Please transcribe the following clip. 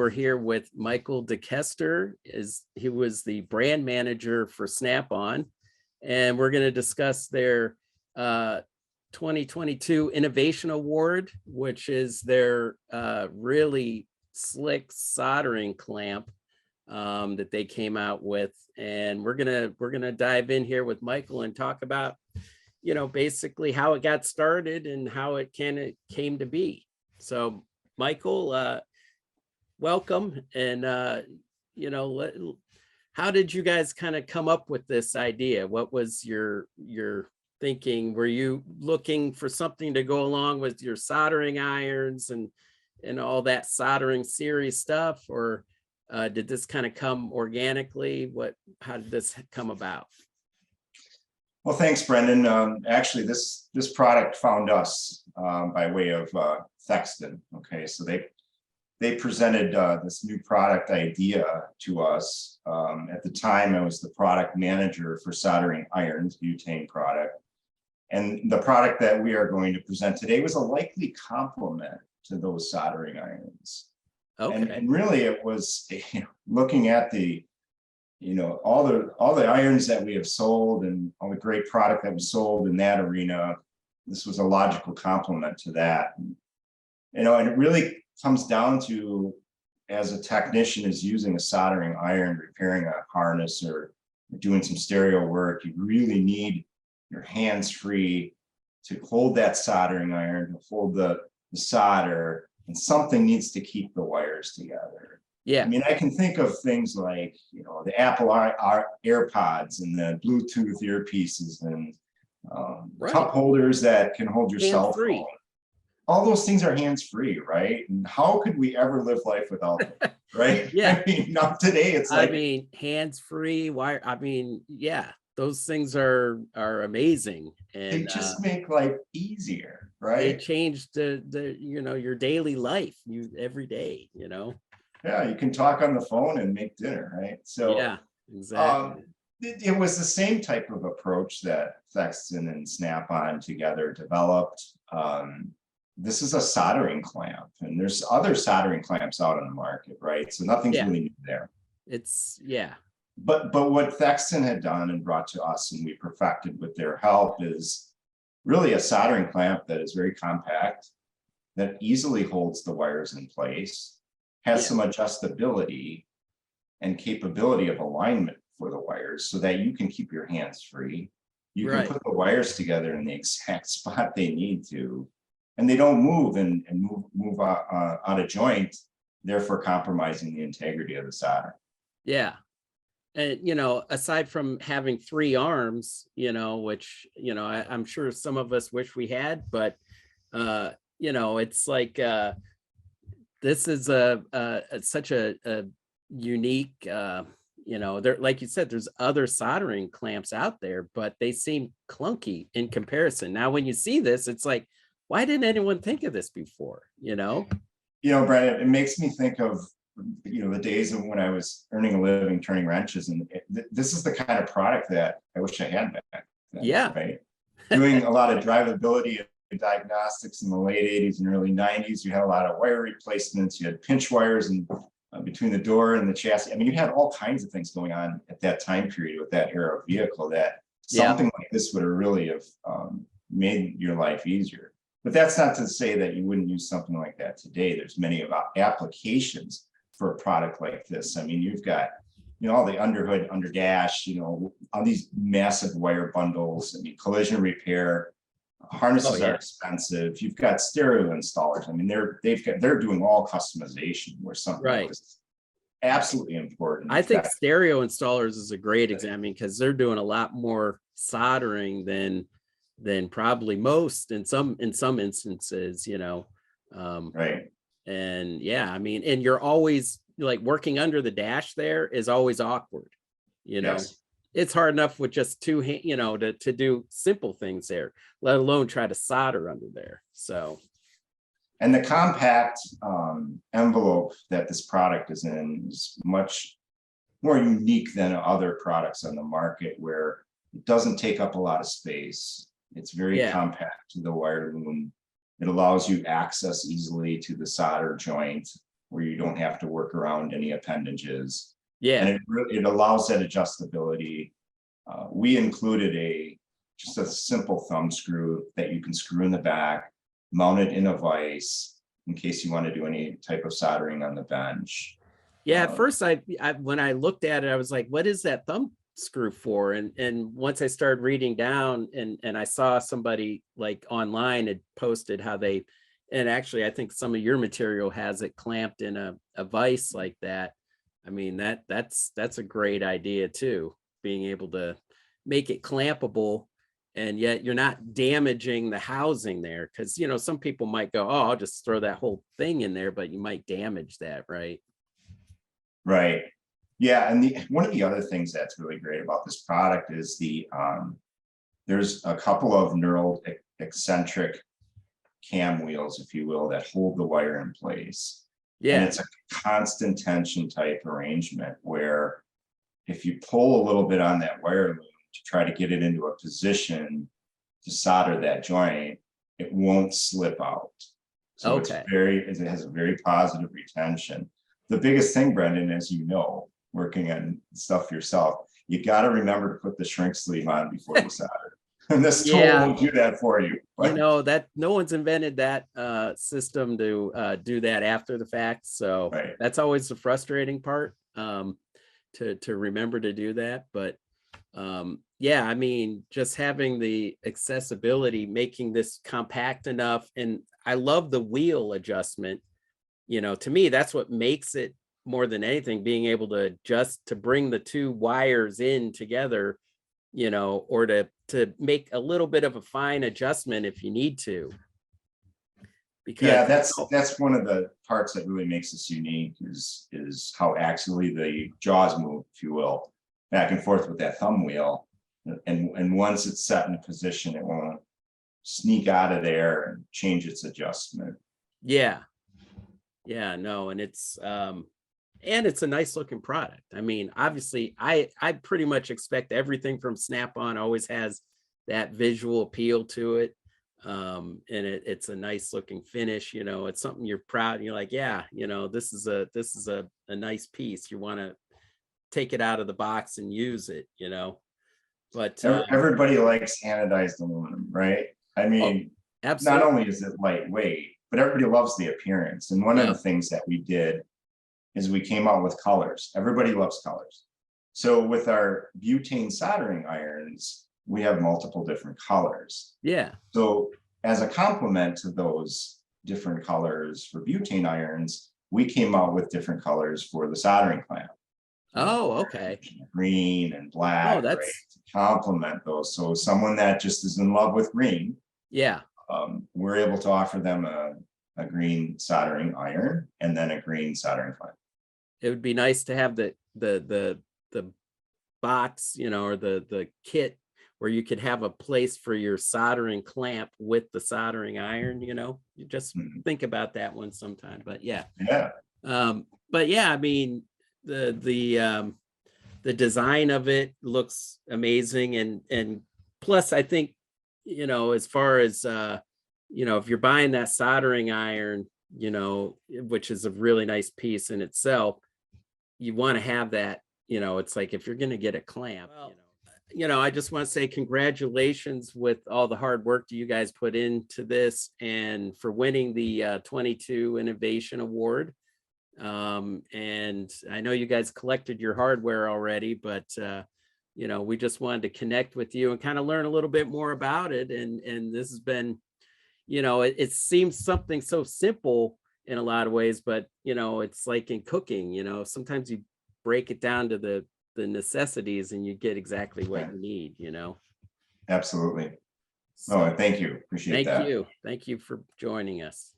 we're here with Michael DeKeuster. He was the brand manager for Snap-on, and we're going to discuss their 2022 Innovation Award, which is their really slick soldering clamp that they came out with. And we're gonna dive in here with Michael and talk about, basically how it got started and how it came to be. So Michael, welcome. And how did you guys kind of come up with this idea? What was your thinking? Were you looking for something to go along with your soldering irons and all that soldering series stuff, or did this kind of come organically? How did this come about? Well, thanks, Brendan. Actually, this product found us by way of Thexton. Okay, so they presented this new product idea to us. At the time, I was the product manager for soldering irons, butane product. And the product that we are going to present today was a likely complement to those soldering irons. Okay. And really it was looking at the, all the irons that we have sold and all the great product that was sold in that arena. This was a logical complement to that. And it really comes down to, as a technician is using a soldering iron, repairing a harness or doing some stereo work, you really need your hands free to hold that soldering iron, to hold the solder, and something needs to keep the wires together. Yeah. I mean, I can think of things like, the Apple AirPods and the Bluetooth earpieces and cup holders that can hold your cell phone. All those things are hands-free, right? And how could we ever live life without them, right? Yeah. I mean, not today. It's like, hands-free wire. Yeah. Those things are amazing, and they just make life easier, right? They change the your daily life, every day. Yeah, you can talk on the phone and make dinner, right? So yeah, exactly. It was the same type of approach that Thexton and Snap-on together developed. This is a soldering clamp, and there's other soldering clamps out on the market, right? So nothing's really new there. But what Thexton had done and brought to us and we perfected with their help is really a soldering clamp that is very compact, that easily holds the wires in place, has some adjustability and capability of alignment for the wires so that you can keep your hands free. You can put the wires together in the exact spot they need to, and they don't move and move out of joint, therefore compromising the integrity of the solder. Yeah. And, aside from having 3 arms, which, I'm sure some of us wish we had, but, it's like, this is such a unique, there, like you said, there's other soldering clamps out there, but they seem clunky in comparison. Now, when you see this, it's like, why didn't anyone think of this before? Brandon, it makes me think of, the days of when I was earning a living turning wrenches, and this is the kind of product that I wish I had back then. Yeah. Right. Doing a lot of drivability and diagnostics in the late 80s and early 90s. You had a lot of wire replacements. You had pinch wires and between the door and the chassis. I mean, you had all kinds of things going on at that time period with that era of vehicle that something like this would have really have made your life easier. But that's not to say that you wouldn't use something like that today. There's many applications for a product like this. I mean, you've got, all the underhood, under dash, all these massive wire bundles. I mean, collision repair, harnesses are expensive. You've got stereo installers. I mean, they're doing all customization where something like this is absolutely important. I think stereo installers is a great example because they're doing a lot more soldering than probably most in some instances, right. And and you're always like working under the dash there is always awkward, it's hard enough with just 2 hands, to do simple things there, let alone try to solder under there. So, and the compact envelope that this product is in is much more unique than other products on the market, where it doesn't take up a lot of space. It's very compact to the wire loom. It allows you access easily to the solder joint. where you don't have to work around any appendages. Yeah. And it allows that adjustability. We included just a simple thumb screw that you can screw in the back, mount it in a vise in case you want to do any type of soldering on the bench. Yeah, at first I when I looked at it, I was like, what is that thumb screw for? And once I started reading down and I saw somebody like online had posted how they, and actually I think some of your material has it clamped in a vise like that. I mean, that's a great idea too, being able to make it clampable, and yet you're not damaging the housing there. Cause you know, some people might go, oh, I'll just throw that whole thing in there, but you might damage that, right? Right. Yeah, and one of the other things that's really great about this product is there's a couple of knurled eccentric cam wheels, if you will, that hold the wire in place. And Yeah. it's a constant tension type arrangement where if you pull a little bit on that wire loom to try to get it into a position to solder that joint, it won't slip out. So Okay. it has a very positive retention. The biggest thing, Brendan, as you know, working on stuff yourself, you got to remember to put the shrink sleeve on before you solder. And this tool Yeah. won't do that for you. You know, that no one's invented that system to do that after the fact. So Right. that's always the frustrating part, to remember to do that. But yeah, I mean, just having the accessibility, making this compact enough. And I love the wheel adjustment. You know, to me, that's what makes it more than anything, being able to adjust to bring the two wires in together, you know, or to make a little bit of a fine adjustment if you need to. Because Yeah, that's one of the parts that really makes us unique is how axially the jaws move, if you will, back and forth with that thumb wheel. And once it's set in a position, it won't sneak out of there and change its adjustment. yeah, no, and it's a nice looking product. I mean, obviously I pretty much expect everything from Snap-on always has that visual appeal to it. And it's a nice looking finish, you know, it's something you're proud and you're like, yeah, you know, this is a nice piece. You want to take it out of the box and use it, you know. But Everybody likes anodized aluminum, right? I oh, mean, not absolutely. only is it lightweight, but everybody loves the appearance. And one of Yeah. the things that we did is we came out with colors. Everybody loves colors. So with our butane soldering irons, we have multiple different colors. Yeah. So as a complement to those different colors for butane irons, we came out with different colors for the soldering clamp. Oh, okay. Green and black, Oh, right, that's, to complement those. So someone that just is in love with green, yeah. we're able to offer them a green soldering iron and then a green soldering clamp. It would be nice to have the box, you know, or the kit where you could have a place for your soldering clamp with the soldering iron, you know. You just think about that one sometime. But yeah. Yeah. But yeah, I mean, the design of it looks amazing, and plus I think, you know, as far as you know, if you're buying that soldering iron, you know, which is a really nice piece in itself, you want to have that, you know, it's like if you're going to get a clamp, you know, I just want to say congratulations with all the hard work that you guys put into this and for winning the 22 Innovation Award. And I know you guys collected your hardware already, but you know, we just wanted to connect with you and kind of learn a little bit more about it. And this has been, you know, it seems something so simple in a lot of ways, but you know, it's like in cooking, you know, sometimes you break it down to the necessities and you get exactly what you need, you know. Absolutely. So Oh, thank you. Appreciate that. thank you for joining us.